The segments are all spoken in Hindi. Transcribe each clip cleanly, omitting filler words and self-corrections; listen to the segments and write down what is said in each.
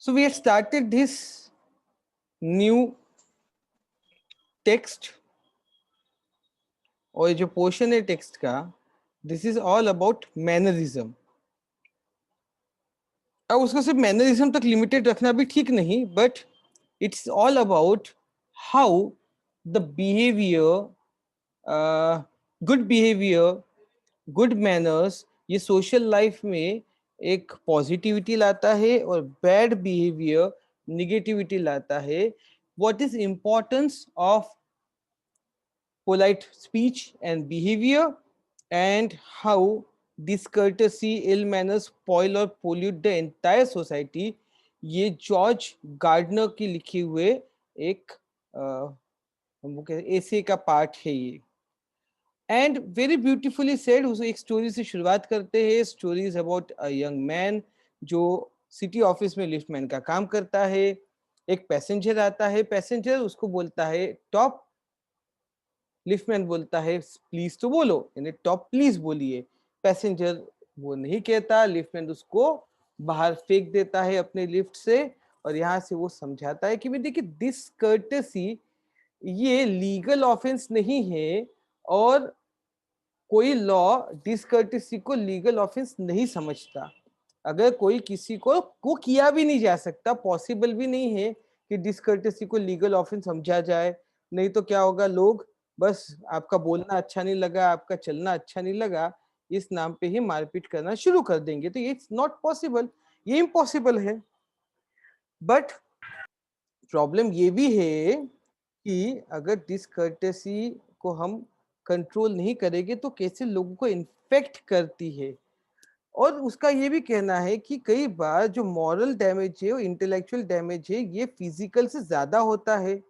So we had started this new text और जो पोर्शन है टेक्स्ट का, this is all about mannerism. अब उसको सिर्फ मैनरिज्म तक लिमिटेड रखना भी ठीक नहीं, but it's all about how the behaviour, good behaviour, good manners, ये सोशल लाइफ में एक पॉजिटिविटी लाता है और बैड बिहेवियर निगेटिविटी लाता है। What is importance of polite speech and behavior, and how discourtesy, ill manners spoil or pollute the entire society। ये जॉर्ज गार्डनर की लिखे हुए एक ऐसे का पार्ट है ये। एंड वेरी ब्यूटीफुली सेड, उस एक स्टोरी से शुरुआत करते हैं। Story is about a young man जो सिटी ऑफिस में लिफ्टमैन का काम करता है। एक पैसेंजर आता है, पैसेंजर उसको बोलता है टॉप, लिफ्टमैन बोलता है प्लीज तो बोलो, यानी टॉप प्लीज बोलिए। पैसेंजर वो नहीं कहता, लिफ्टमैन उसको बाहर फेंक देता है अपने लिफ्ट से। और यहाँ से वो समझाता है कि भाई देखिए, डिसकर्टेसी ये लीगल ऑफेंस नहीं है, और कोई लॉ डिसकर्टेसी को लीगल ऑफेंस नहीं समझता। अगर कोई किसी को किया भी नहीं जा सकता, पॉसिबल भी नहीं है कि डिसकर्टेसी को लीगल ऑफेंस समझा जाए। नहीं तो क्या होगा, लोग बस आपका बोलना अच्छा नहीं लगा, आपका चलना अच्छा नहीं लगा, इस नाम पे ही मारपीट करना शुरू कर देंगे। तो ये इट्स नॉट पॉसिबल, ये इम्पॉसिबल है। बट प्रॉब्लम ये भी है कि अगर डिसकर्टेसी को हम कंट्रोल नहीं करेंगे तो कैसे लोगों को इन्फेक्ट करती है। और उसका ये भी कहना है कि कई बार जो मॉरल डैमेज है और इंटेलेक्चुअल डैमेज है, ये फिजिकल से ज्यादा होता है।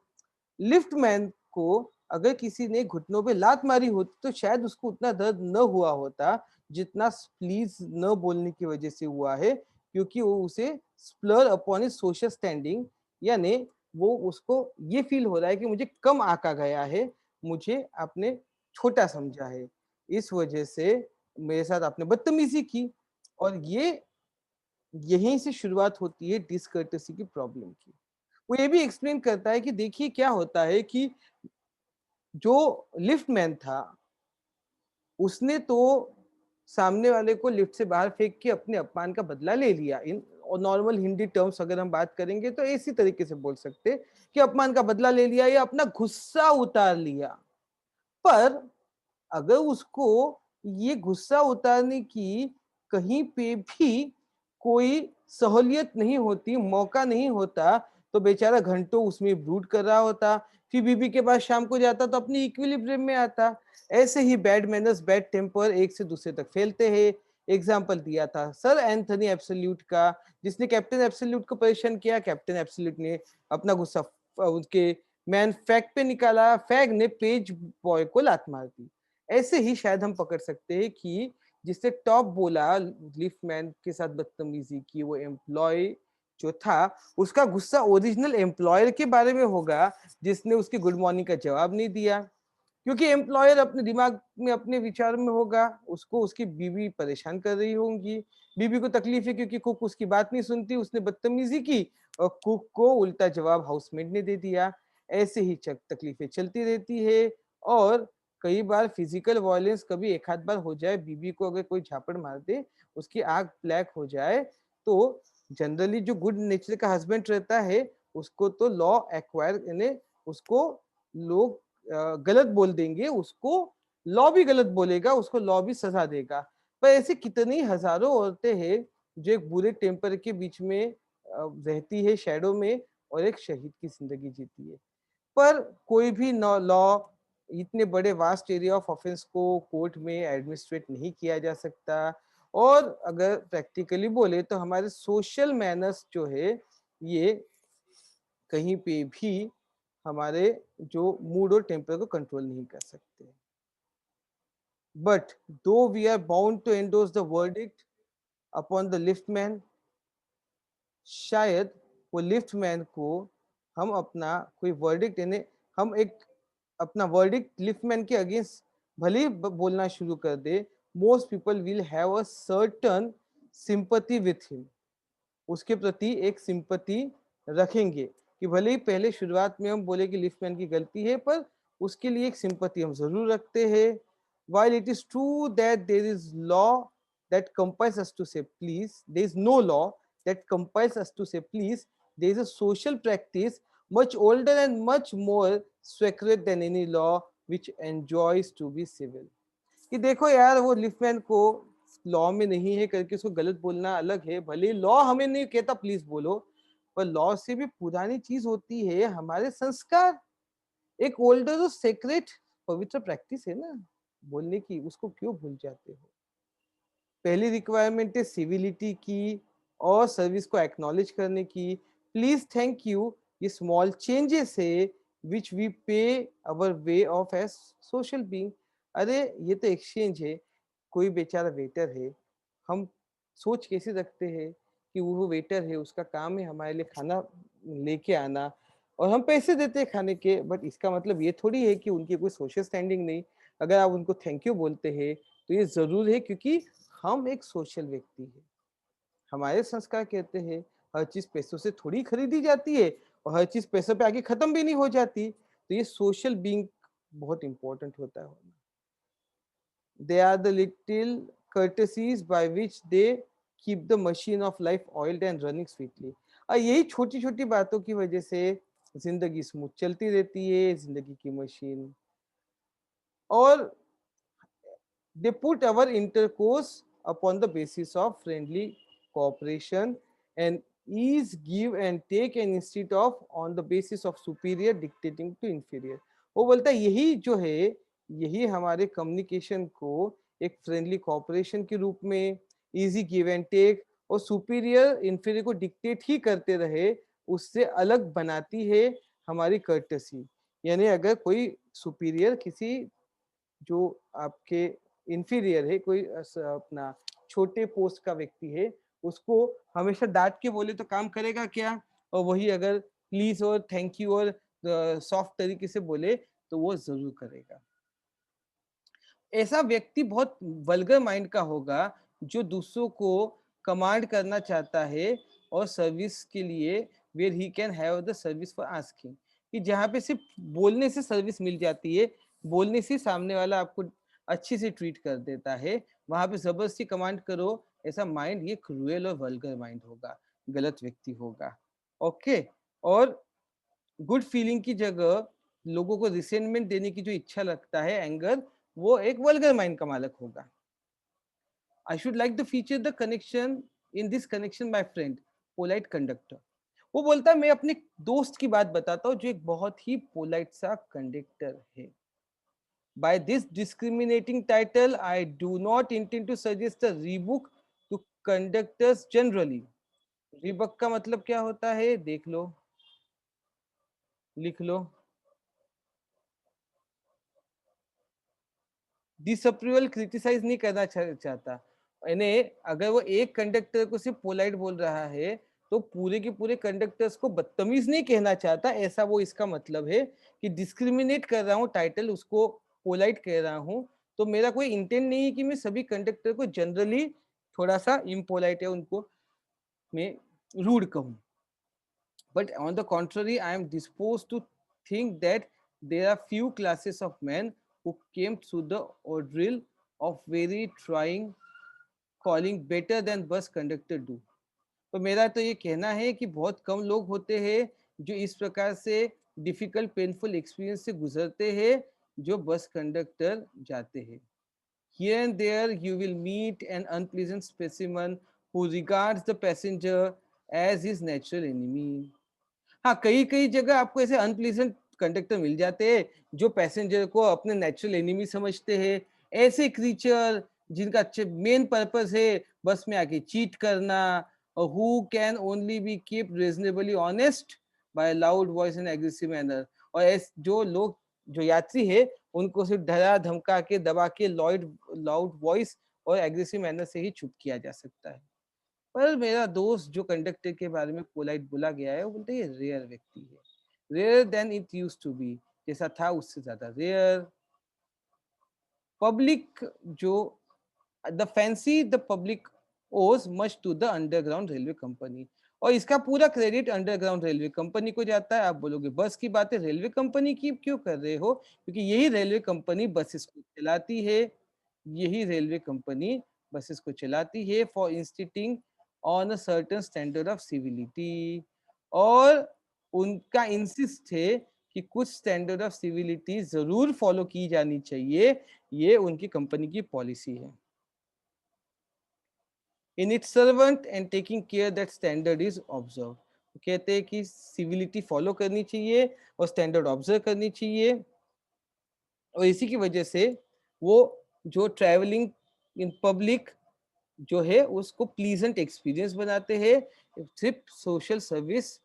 लिफ्टमैन को अगर किसी ने घुटनों पे लात मारी होती तो शायद उसको उतना दर्द न हुआ होता जितना प्लीज न बोलने की वजह से हुआ है, क्योंकि वो उसे स्प्लर अपॉन हिज सोशल स्टैंडिंग, यानी वो उसको ये फील हो रहा है कि मुझे कम आका गया है, मुझे आपने छोटा समझा है, इस वजह से मेरे साथ आपने बदतमीजी की। और ये यहीं से शुरुआत होती है डिसकर्टेसी की प्रॉब्लम की। वो ये भी एक्सप्लेन करता है कि देखिए क्या होता है कि जो लिफ्टमैन था उसने तो सामने वाले को लिफ्ट से बाहर फेंक के अपने अपमान का बदला ले लिया। इन और नॉर्मल हिंदी टर्म्स अगर हम बात करेंगे तो इसी तरीके से बोल सकते कि अपमान का बदला ले लिया या अपना गुस्सा उतार लिया। पर अगर उसको ये गुस्सा उतारने की कहीं पे भी कोई सहूलियत नहीं होती, मौका नहीं होता, तो बेचारा घंटों उसमें ब्रूड कर रहा होता, फिर बीबी के पास शाम को जाता तो अपनी इक्विलिब्रियम में आता। ऐसे ही बैड मैनर्स, बैड टेम्पर एक से दूसरे तक फैलते हैं। एग्जाम्पल दिया था सर एंथनी एब्सोल्यूट का, जिसने कैप्टन एब्सोल्यूट को परेशान किया। कैप्टन एब्सोल्यूट ने अपना गुस्सा उनके मैन फैग पे निकाला, फैग ने पेज बॉय को लात मार दी। ऐसे ही शायद हम पकड़ सकते हैं कि जिसने टॉप बोला, लिफ्टमैन के साथ बदतमीजी की, वो एम्प्लॉय जो था उसका गुस्सा ओरिजिनल एम्प्लॉयर के बारे में होगा जिसने उसकी गुड मॉर्निंग का जवाब नहीं दिया, क्योंकि एम्प्लॉयर अपने दिमाग में अपने विचार में होगा, उसको उसकी बीवी परेशान कर रही होंगी, बीवी को तकलीफ है क्योंकि कुक उसकी बात नहीं सुनती, उसने बदतमीजी की और कुक को उल्टा जवाब हाउसमेट ने दे दिया। ऐसे ही तकलीफें चलती रहती है। और कई बार फिजिकल वायलेंस कभी एक आध बार हो जाए, बीवी को अगर कोई झापड़ मार दे, उसकी आंख ब्लैक हो जाए, तो जनरली जो गुड नेचर का हस्बैंड रहता है उसको तो लॉ एक्वायर, यानी उसको लोग गलत बोल देंगे, उसको लॉ भी गलत बोलेगा, उसको लॉ भी सजा देगा। पर ऐसे कितनी हजारों औरतें हैं जो एक बुरे टेम्पर के बीच में रहती है शैडो में, और एक शहीद की जिंदगी जीती है। पर कोई भी लॉ इतने बड़े वास्ट एरिया ऑफ ऑफेंस को कोर्ट में एडमिनिस्ट्रेट नहीं किया जा सकता। और अगर प्रैक्टिकली बोले तो हमारे सोशल मैनर्स जो है ये कहीं पे भी हमारे जो मूड और टेम्पर को कंट्रोल नहीं कर सकते। But though we are bound to endorse the verdict upon the liftman, शायद वो लिफ्टमैन को हम अपना कोई वर्डिक्ट, यानी हम एक अपना वर्डिक्ट लिफ्टमैन के अगेंस्ट भले ही बोलना शुरू कर दे, most people will have a certain sympathy with him. उसके प्रति एक सिंपैथी रखेंगे कि भले ही पहले शुरुआत में हम बोले कि लिफ्टमैन की गलती है, पर उसके लिए एक सिंपैथी हम जरूर रखते हैं. While it is true that there is law that compels us to say please, there is no law that compels us to say please. There is a social practice much older and much more sacred than any law which enjoys to be civil. कि देखो यार, वो लिफ्टमैन को लॉ में नहीं है करके उसको गलत बोलना अलग है. भले लॉ हमें नहीं कहता प्लीज बोलो, पर लॉ से भी पुरानी चीज होती है हमारे संस्कार. एक ओल्डर और सेक्रेट पवित्र प्रैक्टिस है ना बोलने की, उसको क्यों भूल जाते हो. पहली रिक्वायरमेंट है सिविलिटी की और सर्विस को एक्नॉलेज करने की. प्लीज थैंक यू, ये स्मॉल चेंजेस है which we pay our way of as social being. अरे ये तो एक्सचेंज है. कोई बेचारा वेटर है, हम सोच कैसे रखते हैं कि वो वेटर है, उसका काम है हमारे लिए खाना लेके आना और हम पैसे देते हैं खाने के. बट इसका मतलब ये थोड़ी है कि उनकी कोई सोशल स्टैंडिंग नहीं. अगर आप उनको थैंक यू बोलते हैं तो ये जरूर है, क्योंकि हम एक सोशल व्यक्ति है. हमारे संस्कार कहते हैं हर चीज पैसों से थोड़ी खरीदी जाती है और हर चीज पैसों पे आके खत्म भी नहीं हो जाती. तो ये सोशल बीइंग बहुत इंपॉर्टेंट होता है. They are the little courtesies by which they keep the machine of life oiled and running sweetly. और यही छोटी छोटी बातों की वजह से जिंदगी स्मूथ चलती रहती है, जिंदगी की मशीन. और they put our intercourse upon the basis of friendly cooperation and ease give and take, and instead of on the basis of superior dictating to inferior. वो बोलता है यही जो है, यही हमारे कम्युनिकेशन को एक फ्रेंडली कॉपरेशन के रूप में, इजी गिव एंड टेक और सुपीरियर इंफीरियर को डिक्टेट ही करते रहे, उससे अलग बनाती है हमारी कर्टसी. यानी अगर कोई सुपीरियर किसी जो आपके इंफीरियर है, कोई अपना छोटे पोस्ट का व्यक्ति है, उसको हमेशा डांट के बोले तो काम करेगा क्या. और वही अगर प्लीज और थैंक यू और सॉफ्ट तरीके से बोले तो वो जरूर करेगा. ऐसा व्यक्ति बहुत वल्गर माइंड का होगा जो दूसरों को कमांड करना चाहता है और सर्विस के लिए where he can have the service for asking, कि जहाँ पे सिर्फ बोलने से सर्विस मिल जाती है, बोलने से सामने वाला आपको अच्छे से ट्रीट कर देता है, वहां पे जबरदस्ती कमांड करो. ऐसा माइंड ये क्रूएल और वल्गर माइंड होगा, गलत व्यक्ति होगा. ओके. और गुड फीलिंग की जगह लोगों को रिसेंटमेंट देने की जो इच्छा लगता है, एंगर, वो एक वल्गर माइंड का मालक होगा. आई should like the feature the connection in this connection my friend polite conductor. वो बोलता है मैं अपने दोस्त की बात बताता हूँ जो एक बहुत ही पोलाइट सा कंडक्टर है. By this discriminating title, I do not intend to suggest a rebuke to conductors generally. Rebuke का मतलब क्या होता है देख लो, लिख लो. डिसअप्रूवल क्रिटिसाइज नहीं करना चाहता. यानी अगर वो एक कंडक्टर को सिर्फ पोलाइट बोल रहा है तो पूरे के पूरे कंडक्टर्स को बदतमीज नहीं कहना चाहता, ऐसा वो इसका मतलब है कि डिस्क्रिमिनेट कर रहा हूँ, टाइटल उसको पोलाइट कह रहा हूँ. तो मेरा कोई इंटेंट नहीं है कि मैं सभी कंडक्टर को जनरली थोड़ा सा इम्पोलाइट है उनको मैं रूड कहूँ. But on the contrary, I am disposed to think that there are few classes of men who came through the ordeal of very trying calling better than bus conductor do. तो मेरा तो ये कहना है कि बहुत कम लोग होते हैं जो इस प्रकार से डिफिकल्ट पेनफुल एक्सपीरियंस से गुजरते हैं जो बस कंडक्टर जाते हैं. Here and there you will meet an unpleasant specimen who regards the passenger as his natural enemy. हाँ, कई कई जगह आपको ऐसे अनप्लीजेंट कंडक्टर मिल जाते हैं जो पैसेंजर को अपने नेचुरल एनिमी समझते हैं. ऐसे क्रीचर जिनका मेन पर्पस है बस में आके चीट करना, और who can only be keep reasonably honest by loud voice and aggressive manner. और जो लोग जो यात्री है उनको सिर्फ डरा धमका के दबा के लाउड वॉइस और एग्रेसिव मैनर से ही चुप किया जा सकता है. पर मेरा दोस्त जो कंडक्टर के बारे में पोलाइट बोला गया है वो बोलते हैं ये रेयर व्यक्ति है, rare then it used to be, जैसा था उससे ज्यादा रेयर. पब्लिक जो the fancy the public owes much to the underground railway company. और इसका पूरा क्रेडिट अंडरग्राउंड रेलवे कंपनी को जाता है। आप बोलोगे बस की बात है, रेलवे कंपनी की क्यों कर रहे हो? क्योंकि यही रेलवे कंपनी बसेस को चलाती है, यही रेलवे कंपनी बसेस को चलाती है for insisting on a certain standard of civility. और उनका इंसिस्ट है कि कुछ स्टैंडर्ड ऑफ सिविलिटी जरूर फॉलो की जानी चाहिए, ये उनकी कंपनी की पॉलिसी है। In its servant and taking care that standard is observe. कहते हैं कि सिविलिटी फॉलो करनी चाहिए और स्टैंडर्ड ऑब्जर्व करनी चाहिए, और इसी की वजह से वो जो ट्रैवलिंग इन पब्लिक जो है उसको प्लीजेंट एक्सपीरियंस बनाते हैं, सिर्फ सोशल सर्विस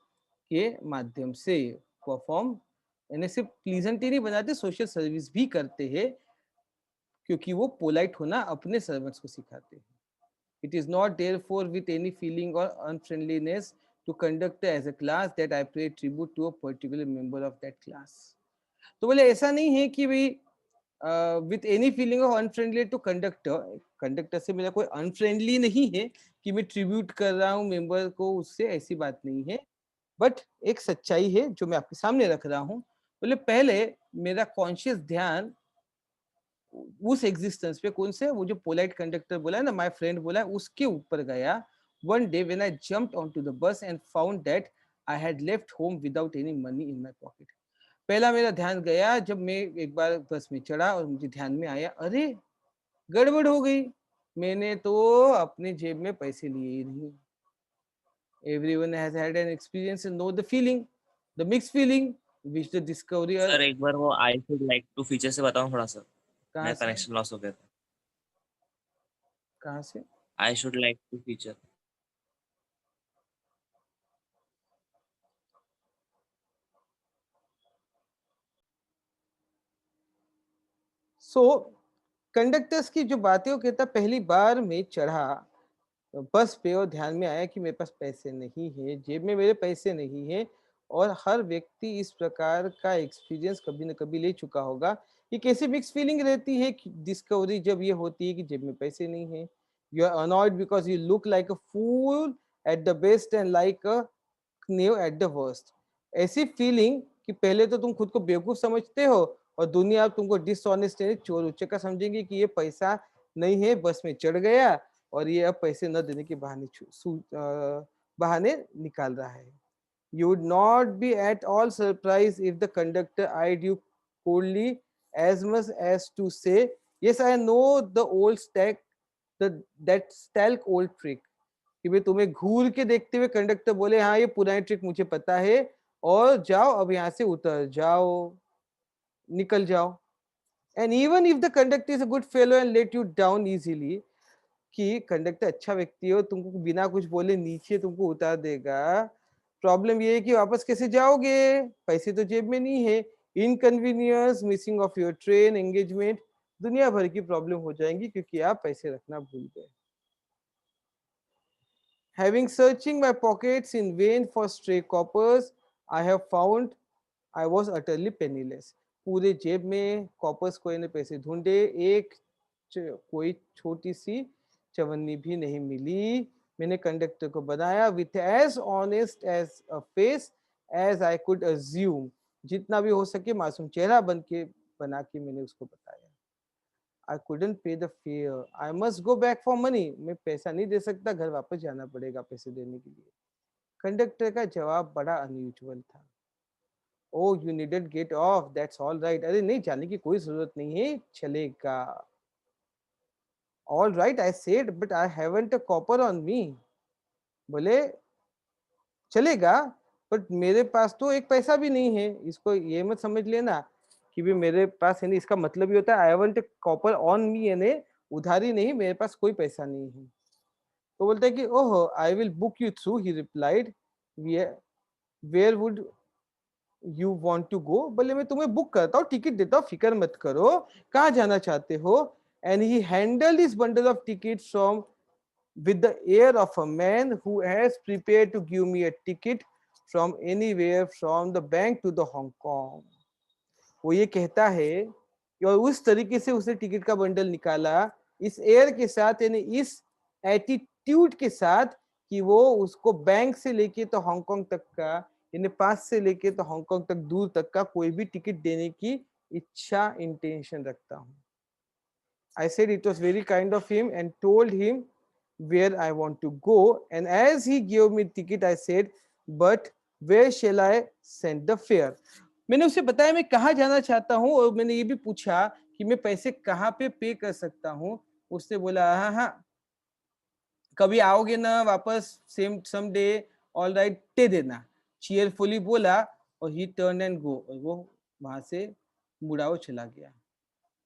के माध्यम से परफॉर्म, यानी सिर्फ प्लीजेंट ही नहीं बनाते, सोशल सर्विस भी करते हैं, क्योंकि वो पोलाइट होना अपने सर्वेंट्स को सिखाते हैं। It is not therefore with any feeling or unfriendliness to conduct as a class that I pay tribute to a particular member of that class. तो बोले ऐसा नहीं है कि भाई with any feeling of unfriendly to conductor, conductor से मेरा कोई अनफ्रेंडली नहीं है कि मैं ट्रिब्यूट कर रहा हूँ मेंबर को, उससे ऐसी बात नहीं है। बट एक सच्चाई है जो मैं आपके सामने रख रहा हूँ। बोले पहले मेरा कॉन्शियस ध्यान उस एग्जिस्टेंस पे, कौन से, वो जो पोलाइट कंडक्टर बोला है ना, माय फ्रेंड बोला है, उसके ऊपर गया। One day when I jumped onto the bus and found that I had left home without any money in my pocket. पहला मेरा ध्यान गया जब मैं एक बार बस में चढ़ा और मुझे ध्यान में आया, अरे गड़बड़ हो गई, मैंने तो अपने जेब में पैसे लिए ही नहीं। Everyone has had an experience and know the feeling, the mix feeling which the discovery. Sir एक बार वो I should like to feature से बताऊं थोड़ा सा, कहाँ मेरा से, कनेक्शन लॉस हो गया था। कहाँ से? I should like to feature. So conductors की जो बातें, वो कहता पहली बार मैं चढ़ा बस पे और ध्यान में आया कि मेरे पास पैसे नहीं है, जेब में मेरे पैसे नहीं है। और हर व्यक्ति इस प्रकार का एक्सपीरियंस कभी न कभी ले चुका होगा। ये कैसी मिक्स फीलिंग रहती है कि डिस्कवरी जब ये होती है कि जेब में पैसे नहीं है, you are annoyed because you look like a fool at the best and like a knave at the worst. ऐसी फीलिंग कि पहले तो तुम खुद को बेवकूफ समझते हो और दुनिया अब तुमको डिसऑनेस्ट यानी चोर उच्चका समझेंगे कि ये पैसा नहीं है, बस में चढ़ गया और ये अब पैसे न देने के बहाने निकाल रहा है। You would not be at all surprised if the conductor eyed you coldly as much as to say, "Yes, I know the old that stalk old trick." कि भाई तुम्हें घूर के देखते हुए कंडक्टर बोले, हाँ ये पुरानी ट्रिक मुझे पता है, और जाओ अब यहाँ से उतर जाओ, निकल जाओ। And even if the conductor is a good fellow and let you down easily, कि कंडक्टर अच्छा व्यक्ति हो, तुमको बिना कुछ बोले नीचे तुमको उतार देगा, प्रॉब्लम ये है कि वापस कैसे जाओगे, पैसे तो जेब में नहीं है, inconvenience, missing of your train, engagement, दुनिया भर की प्रॉब्लम हो जाएंगी क्योंकि आप पैसे रखना भूल गए। Having searching my pockets in vain for stray coppers, I have found I was utterly penniless. पूरे जेब में कॉपर्स कोई ने पैसे ढूंढे, एक कोई छोटी सी चवन्नी भी नहीं मिली। मैंने कंडक्टर को बताया with as honest as a face as I could assume, जितना भी हो सके मासूम चेहरा बना के मैंने उसको बताया। आई कुडंट पे the fair, I must go back for money, मैं पैसा नहीं दे सकता, घर वापस जाना पड़ेगा पैसे देने के लिए। कंडक्टर का जवाब बड़ा अनयूजुअल था। Oh you needed get off, that's all right, अरे नहीं जाने की कोई जरूरत नहीं है, चलेगा। All right I said but I haven't a copper on me. बोले चलेगा, बट मेरे पास तो एक पैसा भी नहीं है। इसको ये मत समझ लेना कि भी मेरे पास है नहीं, इसका मतलब ये होता है आई हैवंट अ कॉपर ऑन मी, यानी उधारी नहीं, मेरे पास कोई पैसा नहीं है। तो बोलता है कि oh I will book you through, he replied, where would you want to go, बोले मैं तुम्हें बुक करता हूँ, टिकट देता हूँ, फिक्र मत करो, कहाँ जाना चाहते हो। And he handled his bundle of ticket from with the air of a man who has prepared to give me a ticket from anywhere from the bank to the Hong Kong। वो ये कहता है कि और उस तरीके से उसने टिकट का बंडल निकाला, इस एयर के साथ, यानी इस एटीट्यूड के साथ कि वो उसको बैंक से लेके तो हांगकांग तक का, यानी पास से लेके तो हांगकांग तक दूर तक का कोई भी टिकट देने की इच्छा इंटेंशन रखता हूँ. I said it was very kind of him and told him where I want to go. And as he gave me ticket, I said, but where shall I send the fare? मैंने उसे बताया मैं कहाँ जाना चाहता हूँ और मैंने ये भी पूछा कि मैं पैसे कहाँ पे कर सकता हूँ. उसने बोला हाँ हाँ कभी आओगे ना वापस same some day all right दे देना. चीयरफुली बोला और ही टर्न एंड गो और वो वहां से मुड़ा हुआ चला गया.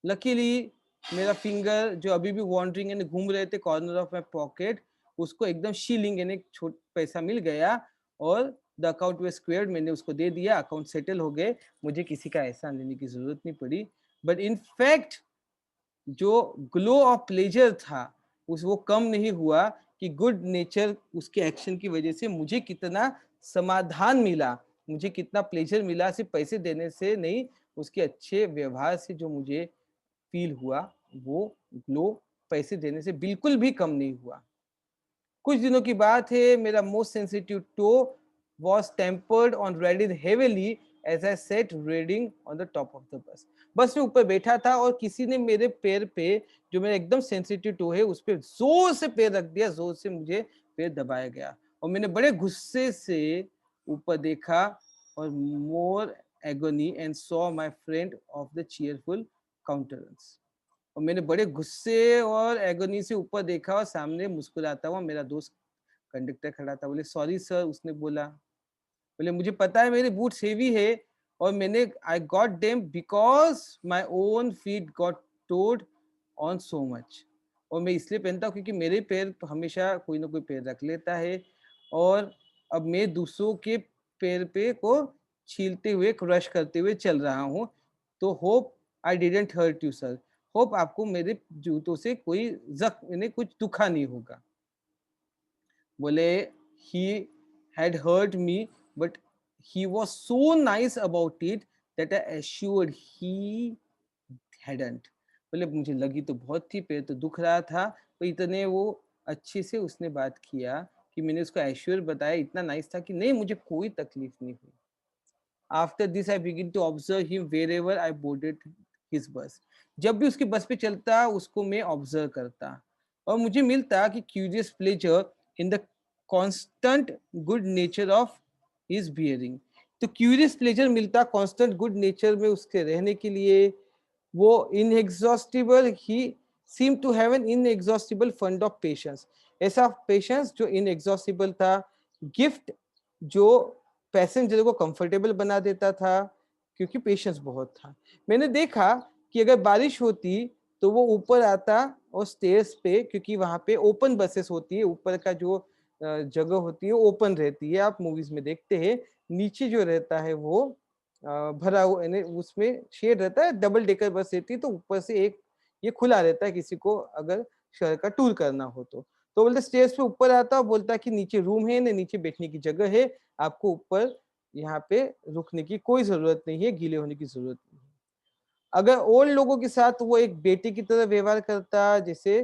लकीली मेरा फिंगर जो अभी भी वॉन्डरिंग यानी घूम रहे थे कॉर्नर ऑफ माई पॉकेट, उसको एकदम शीलिंग यानी छोट पैसा मिल गया और द अकाउंट वे स्क्वेयर्ड. मैंने उसको दे दिया, अकाउंट सेटल हो गए, मुझे किसी का एहसान लेने की जरूरत नहीं पड़ी. बट इन फैक्ट जो ग्लो ऑफ प्लेजर था उस वो कम नहीं हुआ कि गुड नेचर उसके एक्शन की वजह से मुझे कितना समाधान मिला, मुझे कितना प्लेजर मिला सिर्फ पैसे देने से नहीं, उसके अच्छे व्यवहार से जो मुझे फील हुआ वो ग्लो पैसे देने से बिल्कुल भी कम नहीं हुआ. कुछ दिनों की बात है, मेरा most sensitive toe was tempered on reading heavily as I sat reading on the top of the bus. बस में ऊपर बैठा था और किसी ने मेरे पैर पे जो मेरा एकदम सेंसिटिव टो है उस पर जोर से पैर रख दिया, जोर से मुझे पैर दबाया गया और मैंने बड़े गुस्से से ऊपर देखा और more agony and saw my friend of the cheerful countenance. और मैंने बड़े गुस्से और एगोनी से ऊपर देखा और सामने मुस्कुराता हुआ मेरा दोस्त कंडक्टर खड़ा था. बोले सॉरी सर, उसने बोला. बोले मुझे पता है मेरे बूट्स हेवी है और मैंने I got them because my own feet got toed on so much. और मैं इसलिए पहनता हूँ क्योंकि मेरे पैर तो हमेशा कोई ना कोई पैर रख लेता है और अब मैं दूसरों के पैर पे को छीलते हुए क्रश करते हुए चल रहा हूँ. तो hope I didn't hurt you sir. Hope आपको मेरे जूतों से कोई जख्म यानी कुछ दुखा नहीं होगा. बोले he had hurt me but he was so nice about it that I assured he hadn't. बोले मुझे लगी तो बहुत थी, पैर तो दुख रहा था, पर इतने वो अच्छे से उसने बात किया कि मैंने उसको एश्योर बताया, इतना नाइस था कि नहीं मुझे कोई तकलीफ नहीं हुई. After this, I begin to observe him wherever I boarded his bus. जब भी उसकी बस पे चलता उसको मैं ऑब्जर्व करता और मुझे मिलता कि curious pleasure in the constant good nature of his bearing. तो क्यूरियस प्लेजर मिलता कांस्टेंट गुड नेचर में उसके रहने के लिए. वो इनएग्जॉस्टिबल ही seem to have an inexhaustible fund of patience. ऐसा पेशेंस जो इनएग्जॉस्टिबल था. गिफ्ट जो पैसेंजर को कंफर्टेबल बना देता था क्योंकि पेशेंस बहुत था. मैंने देखा कि अगर बारिश होती तो वो ऊपर आता और स्टेयर्स पे, क्योंकि वहां पे ओपन बसेस होती है, ऊपर का जो जगह होती है ओपन रहती है, आप मूवीज में देखते हैं. नीचे जो रहता है वो भरा हुआ यानी उसमें शेड रहता है, डबल डेकर बस रहती है, तो ऊपर से एक ये खुला रहता है किसी को अगर शहर का टूर करना हो तो बोलते स्टेज पे ऊपर आता और बोलता कि नीचे रूम है ना, नीचे बैठने की जगह है, आपको ऊपर यहाँ पे रुकने की कोई जरूरत नहीं है, गीले होने की जरूरत नहीं है. अगर ओल्ड लोगों के साथ वो एक बेटे की तरह व्यवहार करता जैसे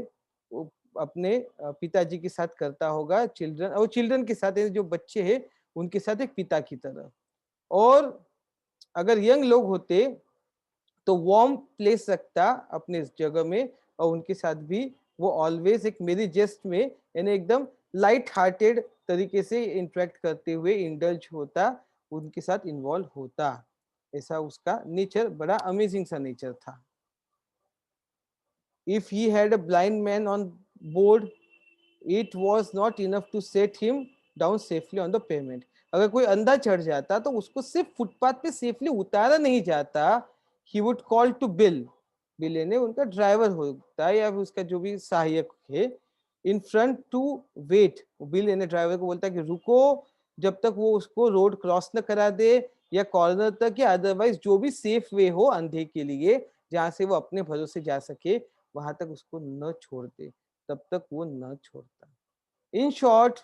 वो अपने पिताजी के साथ करता होगा, चिल्ड्रन और चिल्ड्रन के साथ जो बच्चे हैं उनके साथ एक पिता की तरह. और अगर यंग लोग होते तो वार्म प्लेस रखता अपने इस जगह में और उनके साथ भी वो ऑलवेज एक मेरी जेस्ट में यानी एकदम लाइट हार्टेड तरीके से इंटरेक्ट करते हुए इंडल्ज होता, उनके साथ इन्वॉल्व होता. ऐसा उसका नेचर बड़ा अमेजिंग सा नेचर था. If he had a blind man on board, it was not enough to set him down safely on the pavement. अगर कोई अंधा चढ़ जाता तो उसको सिर्फ फुटपाथ पे सेफली उतारा नहीं जाता. He would call to Bill. Bill यानी उनका ड्राइवर होता है या फिर उसका जो भी सहायक है. In front to wait. Bill यानी ड्राइवर को बोलता है कि रुको जब तक वो उसको रोड क्रॉस न करा दे या कॉर्नर तक, या अदरवाइज जो भी सेफ वे हो अंधे के लिए जहां से वो अपने भरोसे जा सके वहां तक उसको न छोड़ते, तब तक वो न छोड़ता. In short,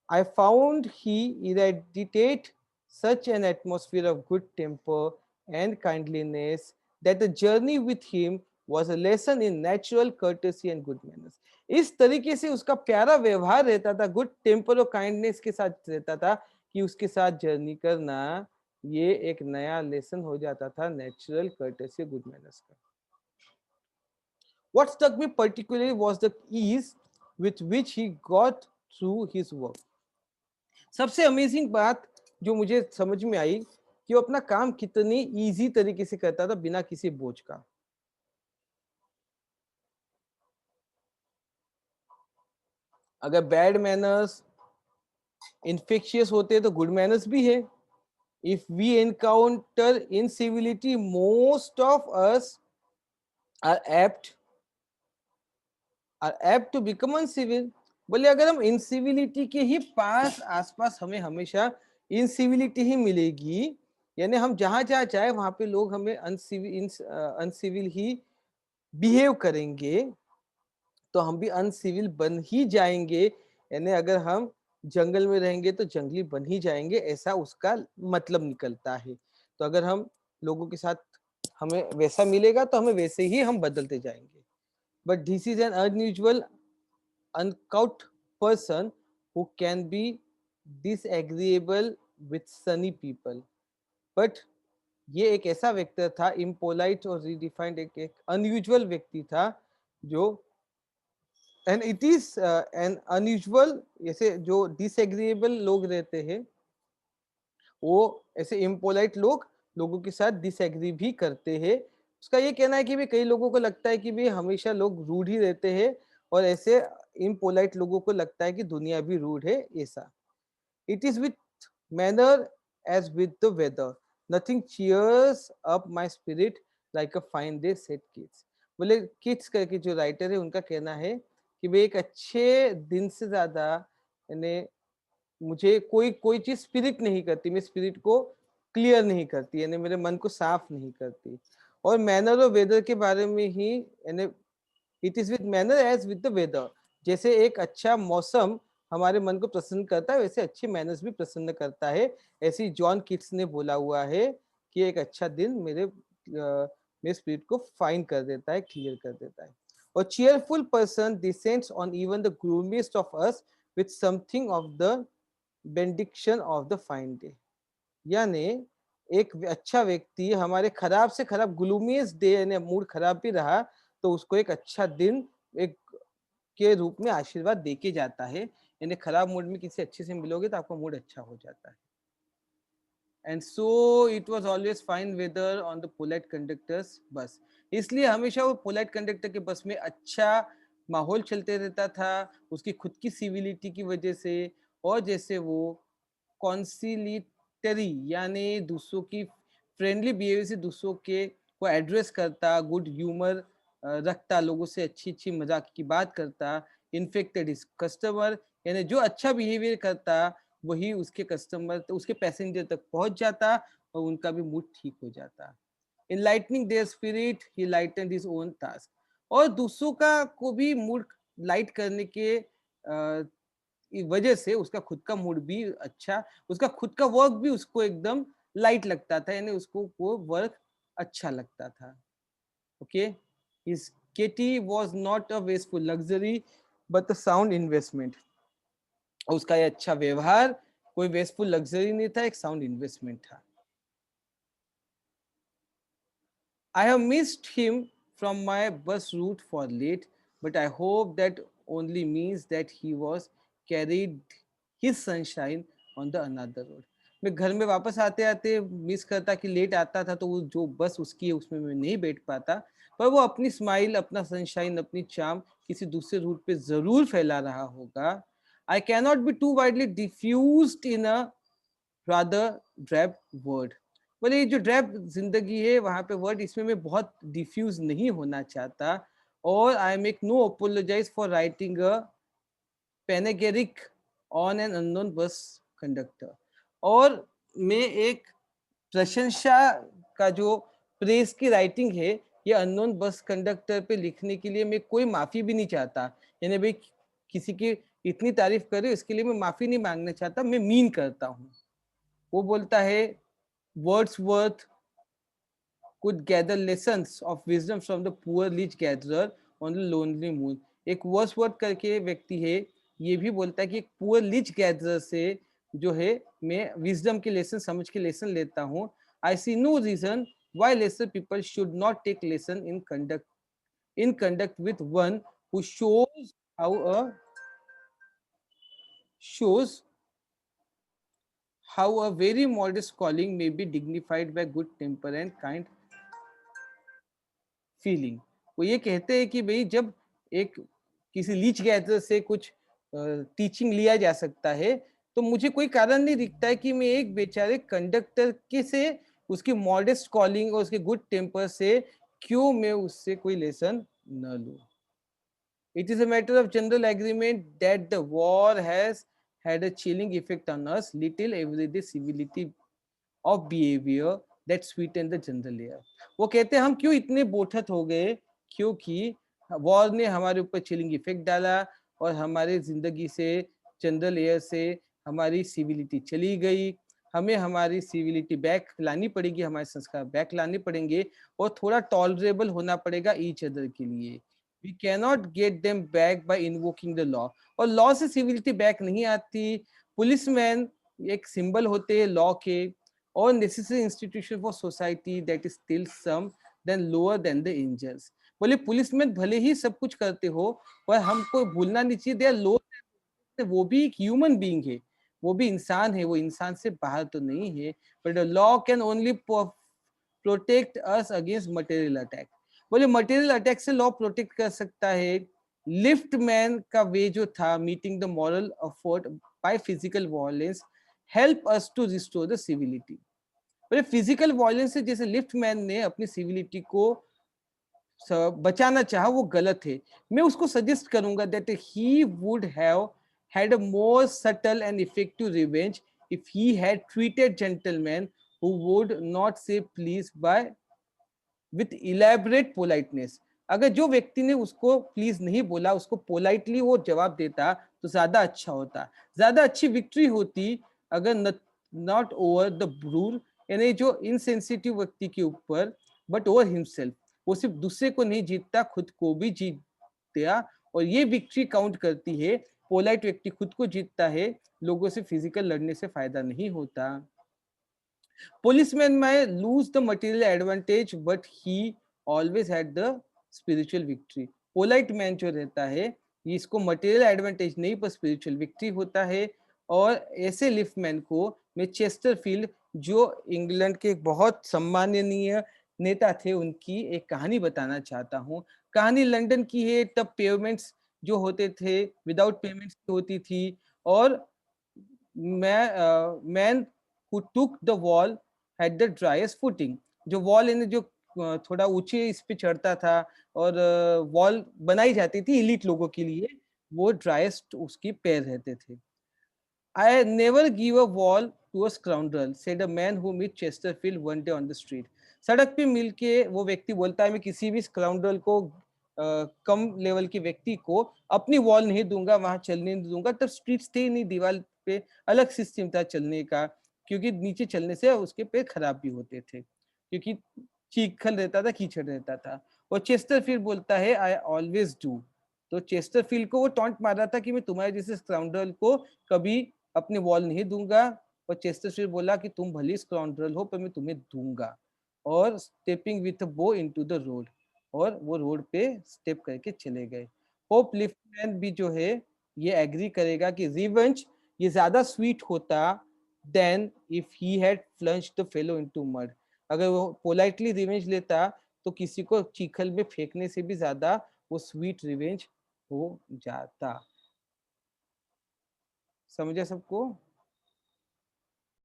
I found he irradiated such an atmosphere of good temper and kindliness that the journey with him was a lesson in natural courtesy and good manners. इस तरीके से उसका प्यारा व्यवहार रहता था, गुड टेम्पर और काइंडनेस के साथ रहता था कि उसके साथ जर्नी करना ये एक नया लेसन हो जाता था नेचुरल कर्टेसी गुड मैनर्स का. What struck me particularly was the ease with which he got through his work. सबसे अमेजिंग बात जो मुझे समझ में आई कि वो अपना काम कितनी इजी तरीके से करता था बिना किसी बोझ का. अगर बैड मैनर्स इन्फेक्शियस होते हैं तो गुड मैनर्स भी है. If we encounter incivility, most of us are apt to become uncivil. बोले अगर हम इनसिविलिटी के ही पास आसपास हमें हमेशा इनसिविलिटी ही मिलेगी, यानी हम जहां जहां चाहे वहां पे लोग हमें अनसिविल ही बिहेव करेंगे, तो हम भी अनसिविल बन ही जाएंगे. यानी अगर हम जंगल में रहेंगे तो जंगली बन ही जाएंगे, ऐसा उसका मतलब निकलता है. तो अगर हम लोगों के साथ हमें वैसा मिलेगा तो हमें वैसे ही हम बदलते जाएंगे. But this is an unusual uncouth person who can be disagreeable with sunny people. But ये एक ऐसा व्यक्ति था impolite और redefined, एक unusual व्यक्ति था जो and it is an unusual. जैसे जो डिसएग्रीएबल लोग रहते हैं वो ऐसे इम्पोलाइट लोग लोगों के साथ डिसएग्री भी करते हैं. उसका ये कहना है कि भी कई लोगों को लगता है कि भी हमेशा लोग रूड ही रहते हैं और ऐसे इम्पोलाइट लोगों को लगता है कि दुनिया भी रूड है ऐसा. It is with manner as with the weather, nothing cheers up my spirit like a fine day said kids. बोले किड्स करके जो राइटर है उनका कहना है कि भाई एक अच्छे दिन से ज्यादा यानी मुझे कोई कोई चीज स्पिरिट नहीं करती, मैं स्पिरिट को क्लियर नहीं करती, यानी मेरे मन को साफ नहीं करती. और मैनर और वेदर के बारे में ही यानी it is with manner as with the weather. जैसे एक अच्छा मौसम हमारे मन को प्रसन्न करता है वैसे अच्छे मैनर्स भी प्रसन्न करता है. ऐसे ही जॉन किट्स ने बोला हुआ है कि एक अच्छा दिन मेरे स्पिरिट को फाइन कर देता है, क्लियर कर देता है. और cheerful person descends on even the gloomiest of us with something of the benediction of the fine day. यानी एक अच्छा व्यक्ति हमारे खराब से खराब ग्लूमियस्ट डे यानी मूड खराब भी रहा तो उसको एक अच्छा दिन एक के रूप में आशीर्वाद देके जाता है. यानी खराब मूड में किसी अच्छे से मिलोगे तो आपका मूड अच्छा हो जाता है. And so it was always fine weather on the polite conductors bus. इसलिए हमेशा वो पोलाइट कंडक्टर के बस में अच्छा माहौल चलते रहता था उसकी खुद की सिविलिटी की वजह से. और जैसे वो कॉन्सिलिटरी यानी दूसरों की फ्रेंडली बिहेवियर से दूसरों के को एड्रेस करता, गुड ह्यूमर रखता, लोगों से अच्छी अच्छी मजाक की बात करता. इन्फेक्टेड इज कस्टमर यानी जो अच्छा बिहेवियर करता वही उसके कस्टमर उसके पैसेंजर तक पहुंच जाता और उनका भी मूड ठीक हो जाता. In lightening their spirit he lighten his own task. और दूसरों का को भी मूड लाइट करने के वजह से उसका खुद का मूड भी अच्छा, उसका खुद का वर्क भी उसको एकदम लाइट लगता था, यानी उसको वो वर्क अच्छा लगता था. Okay, his courtesy was not a wasteful luxury but a sound investment. उसका ये अच्छा व्यवहार कोई वेस्टफुल लग्जरी नहीं था, एक साउंड इन्वेस्टमेंट था. I have missed him from my bus route for late, but I hope that only means that he was carried his sunshine on the another road. मैं घर में वापस आते आते मिस करता कि लेट आता था तो वो जो बस उसकी है उसमें मैं नहीं बैठ पाता, पर वो अपनी स्माइल अपना सनशाइन अपनी चार्म किसी दूसरे रूट पे जरूर फैला रहा होगा. I cannot be too widely diffused in a rather drab world. बोले ये जो ड्रैब जिंदगी है वहां पे वर्ड इसमें मैं बहुत डिफ्यूज नहीं होना चाहता. और I make no apologise for writing a panegyric on an unknown bus conductor. और मैं एक प्रशंसा का जो प्रेस की राइटिंग है ये अननोन बस कंडक्टर पे लिखने के लिए मैं कोई माफी भी नहीं चाहता. यानी भाई किसी की इतनी तारीफ करे इसके लिए मैं माफी नहीं मांगना चाहता, मैं मीन करता हूँ. वो बोलता है Wordsworth could gather lessons of wisdom from the poor leech gatherer on the lonely moon. एक वर्सवर्थ करके व्यक्ति है, ये भी बोलता है कि एक पुअर लीच गैदरर से जो है मैं विजडम के लेसन समझ के लेसन लेता हूँ. I see no reason why lesser people should not take lesson in conduct with one who shows how a very modest calling may be dignified by good temper and kind feeling. वो ये कहते हैं कि भाई जब एक किसी लीच गैदर से कुछ टीचिंग लिया जा सकता है, तो मुझे कोई कारण नहीं दिखता है कि मैं एक बेचारे कंडक्टर के से उसकी मॉडेस्ट कॉलिंग और उसके गुड टेम्पर से क्यों मैं उससे कोई लेसन न लूं. It is a matter of general agreement that the war has had a chilling effect on us. Little everyday civility of behavior that sweeten the general air. वो कहते हैं हम क्यों इतने बोथत हो गए, क्योंकि वॉर ने हमारे ऊपर चिलिंग इफेक्ट डाला और हमारे जिंदगी से जनरल एयर से हमारी सिविलिटी चली गई. हमें हमारी सिविलिटी बैक लानी पड़ेगी, हमारे संस्कार बैक लाने पड़ेंगे और थोड़ा टॉलरेबल होना पड़ेगा ईच अदर के लिए. We cannot get them back by invoking the law. और लॉ से सिविलिटी बैक नहीं आती. पुलिसमैन एक सिंबल होते हैं लॉ के, or necessary institution for society that is still some then lower than the angels. बोले पुलिस में भले ही सब कुछ करते हो, पर हमको भूलना नहीं चाहिए दे आर लो, वो भी एक ह्यूमन बीइंग है, वो भी इंसान है, वो इंसान से बाहर तो नहीं है. But law can only protect us against material attack. बोले मटेरियल अटैक से लॉ प्रोटेक्ट कर सकता है. लिफ्ट मैन का वे जो था meeting the moral affront by physical violence help us to restore the civility. बोले फिजिकल वायलेंस से जैसे लिफ्ट मैन ने अपनी सिविलिटी को बचाना चाहा, वो गलत है. मैं उसको सजेस्ट करूंगा that he would have had a more subtle and effective revenge if he had treated gentlemen who would not say please by with elaborate politeness. अगर जो व्यक्ति ने उसको प्लीज नहीं बोला, उसको पोलाइटली वो जवाब देता तो ज्यादा अच्छा होता, ज्यादा अच्छी विक्ट्री होती. अगर नॉट ओवर द ब्रूल, यानी जो इनसेंसिटिव व्यक्ति के ऊपर, बट ओवर हिमसेल्फ. वो सिर्फ दूसरे को नहीं जीतता, खुद को भी जीत दिया. और ये विक्ट्री काउंट करती है. पोलाइट व्यक्ति खुद को जीतता है, लोगों से फिजिकल लड़ने से फायदा नहीं होता. Policeman may lose the material advantage, but he always had the spiritual victory. Polite man जो रहता है, इसको material advantage नहीं पर spiritual victory होता है. और ऐसे लिफ्टमैन को मैं चेस्टरफील्ड, जो इंग्लैंड के एक बहुत सम्माननीय नेता थे, उनकी एक कहानी बताना चाहता हूँ. कहानी लंदन की है. तब पेमेंट्स जो होते थे विदाउट पेमेंट्स होती थी. और man who took the wall had the driest footing. जो वॉल यानी जो थोड़ा ऊंचे इस पे चढ़ता था और वॉल बनाई जाती थी इलीट लोगों के लिए, वो ड्राइस्ट उसकी पैर रहते थे. I never give a wall to a scoundrel, said a man who met Chesterfield one day on the street. सड़क पे मिलके वो व्यक्ति बोलता है मैं किसी भी स्काउंड्रल को कम लेवल के व्यक्ति को अपनी वॉल नहीं दूंगा, वहां चलने नहीं दूंगा. तब स्ट्रीट थे नहीं, दीवार पे अलग सिस्टम था चलने का, क्योंकि नीचे चलने से उसके पैर खराब भी होते थे, क्योंकि चीखल रहता था, कीचड़ रहता था. और चेस्टरफील्ड बोलता है आई ऑलवेज डू. तो चेस्टरफील्ड को वो टॉन्ट मार रहा था कि मैं तुम्हारे जैसे स्काउंड्रल को कभी अपनी वॉल नहीं दूंगा. और चेस्टरफील्ड बोला कि तुम भली स्काउंड्रल हो पर मैं तुम्हें दूंगा. और स्टेपिंग विथ बो इनटू द रोड, और वो रोड पे स्टेप करके चले गए. होप लिफ्टमैन भी जो है ये एग्री करेगा कि रिवेंज ये ज्यादा स्वीट होता then if he had plunged the fellow into mud. अगर वो पोलाइटली रिवेंज लेता तो किसी को चीखल में फेंकने से भी ज्यादा वो स्वीट रिवेंज हो जाता. समझे सबको?